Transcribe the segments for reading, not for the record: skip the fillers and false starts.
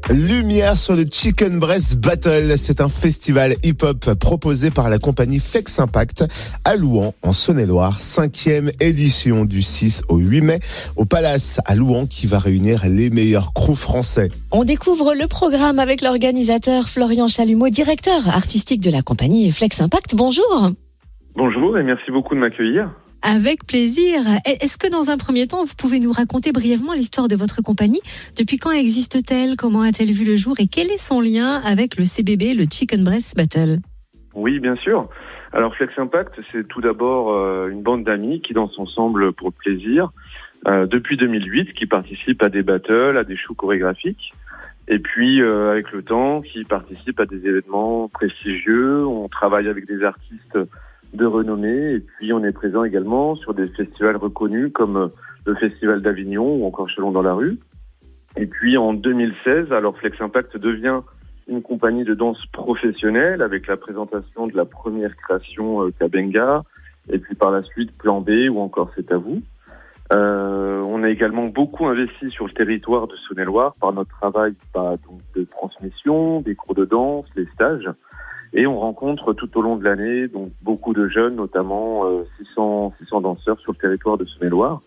Lumière sur le Chicken Breast Battle. C'est un festival hip-hop proposé par la compagnie Flex Impact à Louhans, en Saône-et-Loire. 5e édition du 6 au 8 mai au Palace à Louhans qui va réunir les meilleurs crews français. On découvre le programme avec l'organisateur Florian Chalumeau, directeur artistique de la compagnie Flex Impact. Bonjour. Bonjour et merci beaucoup de m'accueillir. Avec plaisir. Est-ce que dans un premier temps, vous pouvez nous raconter brièvement l'histoire de votre compagnie? Depuis quand existe-t-elle? Comment a-t-elle vu le jour? Et quel est son lien avec le CBB, le Chicken Breast Battle? Oui, bien sûr. Alors Flex Impact, c'est tout d'abord une bande d'amis qui dansent ensemble pour le plaisir depuis 2008, qui participent à des battles, à des shows chorégraphiques. Et puis, avec le temps, qui participent à des événements prestigieux. On travaille avec des artistes de renommée, et puis on est présent également sur des festivals reconnus comme le Festival d'Avignon ou encore Chelon dans la rue. Et puis en 2016, alors Flex Impact devient une compagnie de danse professionnelle avec la présentation de la première création Kabenga, et puis par la suite Plan B ou encore C'est à vous. On a également beaucoup investi sur le territoire de Saône-et-Loire par notre travail donc de transmission, des cours de danse, les stages. Et on rencontre tout au long de l'année donc beaucoup de jeunes, notamment 600 danseurs sur le territoire de Saône-et-Loire.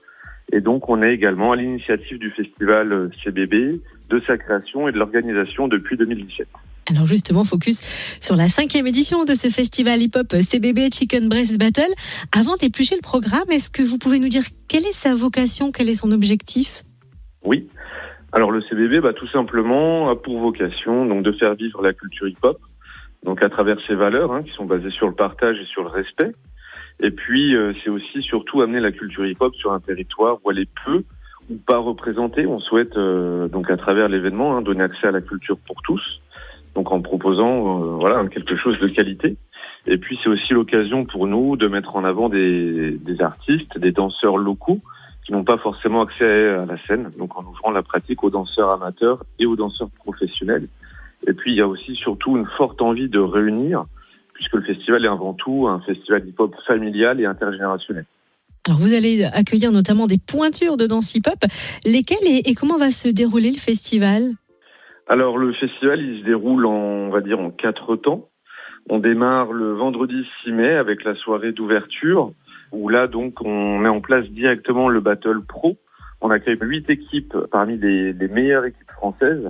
Et donc on est également à l'initiative du festival CBB, de sa création et de l'organisation depuis 2017. Alors justement, focus sur la 5e édition de ce festival hip-hop CBB Chicken Breast Battle. Avant d'éplucher le programme, est-ce que vous pouvez nous dire quelle est sa vocation, quel est son objectif? Oui, alors le CBB tout simplement a pour vocation donc de faire vivre la culture hip-hop, donc à travers ses valeurs qui sont basées sur le partage et sur le respect. Et puis c'est aussi surtout amener la culture hip-hop sur un territoire où elle est peu ou pas représentée. On souhaite donc à travers l'événement donner accès à la culture pour tous, donc en proposant quelque chose de qualité. Et puis c'est aussi l'occasion pour nous de mettre en avant des artistes, des danseurs locaux qui n'ont pas forcément accès à la scène, donc en ouvrant la pratique aux danseurs amateurs et aux danseurs professionnels. Et puis, il y a aussi surtout une forte envie de réunir, puisque le festival est avant tout un festival hip-hop familial et intergénérationnel. Alors, vous allez accueillir notamment des pointures de danse hip-hop. Lesquelles et comment va se dérouler le festival? Alors, le festival, il se déroule en 4 temps. On démarre le vendredi 6 mai avec la soirée d'ouverture, où là, donc, on met en place directement le Battle Pro. On accueille 8 équipes parmi les meilleures équipes françaises.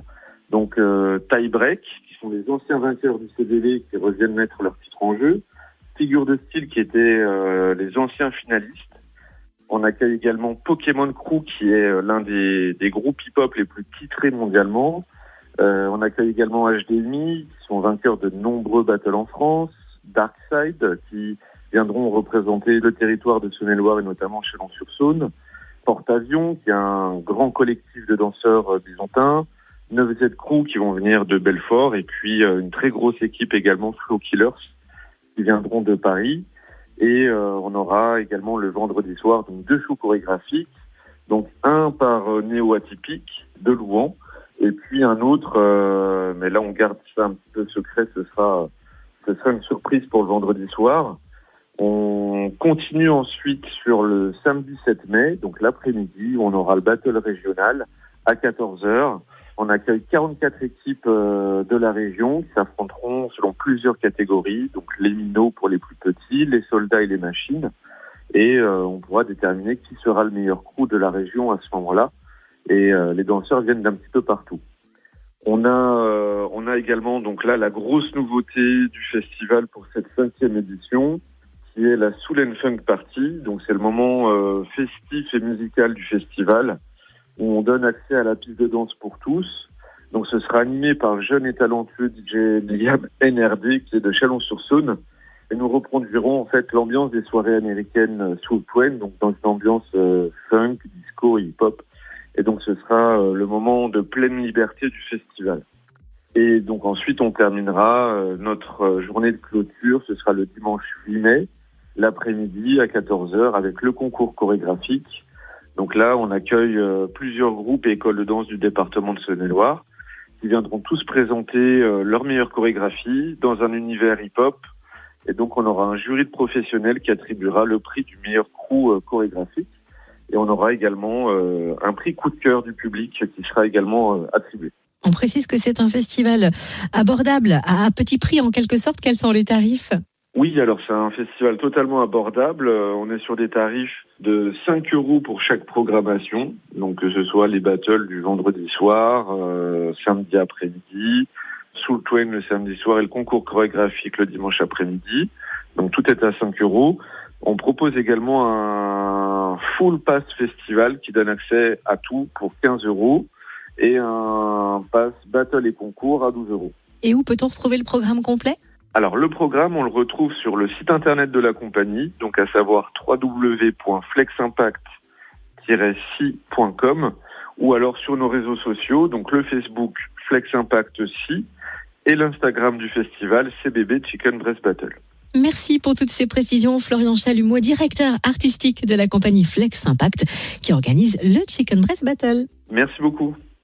Donc Tie Break, qui sont les anciens vainqueurs du CBB qui reviennent mettre leur titre en jeu. Figure de style qui étaient les anciens finalistes. On accueille également Pokémon Crew qui est l'un des groupes hip-hop les plus titrés mondialement. On accueille également HDMI qui sont vainqueurs de nombreux battles en France. Darkside qui viendront représenter le territoire de Saône-et-Loire et notamment Chalon-sur-Saône. Porte-Avions qui est un grand collectif de danseurs byzantins. 9Z Crew qui vont venir de Belfort et puis une très grosse équipe également Flow Killers qui viendront de Paris. Et on aura également le vendredi soir donc 2 shows chorégraphiques, donc un par Néo Atypique de Louhans et puis un autre, mais là on garde ça un peu secret, ce sera une surprise pour le vendredi soir. On continue ensuite sur le samedi 7 mai, donc l'après-midi, où on aura le battle régional à 14h. On accueille 44 équipes de la région qui s'affronteront selon plusieurs catégories, donc les minots pour les plus petits, les soldats et les machines. Et on pourra déterminer qui sera le meilleur crew de la région à ce moment-là. Et les danseurs viennent d'un petit peu partout. On a également donc là la grosse nouveauté du festival pour cette 5e édition, qui est la Soul and Funk Party. Donc c'est le moment festif et musical du festival, où on donne accès à la piste de danse pour tous. Donc ce sera animé par le jeune et talentueux DJ Liam NRD qui est de Chalon-sur-Saône. Et nous reproduirons en fait l'ambiance des soirées américaines Soul Train, donc dans une ambiance funk, disco et hip-hop. Et donc ce sera le moment de pleine liberté du festival. Et donc ensuite on terminera notre journée de clôture, ce sera le dimanche 8 mai, l'après-midi à 14h avec le concours chorégraphique. Donc là, on accueille plusieurs groupes et écoles de danse du département de Saône-et-Loire qui viendront tous présenter leur meilleure chorégraphie dans un univers hip-hop. Et donc, on aura un jury de professionnels qui attribuera le prix du meilleur crew chorégraphique. Et on aura également un prix coup de cœur du public qui sera également attribué. On précise que c'est un festival abordable, à petit prix en quelque sorte. Quels sont les tarifs ? Oui, alors c'est un festival totalement abordable. On est sur des tarifs de 5 € pour chaque programmation. Donc que ce soit les battles du vendredi soir, samedi après-midi, Soul Train le samedi soir et le concours chorégraphique le dimanche après-midi. Donc tout est à 5 €. On propose également un full pass festival qui donne accès à tout pour 15 € et un pass battle et concours à 12 €. Et où peut-on retrouver le programme complet ? Alors le programme, on le retrouve sur le site internet de la compagnie, donc à savoir www.fleximpact-si.com ou alors sur nos réseaux sociaux, donc le Facebook Flex Impact Si et l'Instagram du festival CBB Chicken Breast Battle. Merci pour toutes ces précisions, Florian Chalumeau, directeur artistique de la compagnie Flex Impact qui organise le Chicken Breast Battle. Merci beaucoup.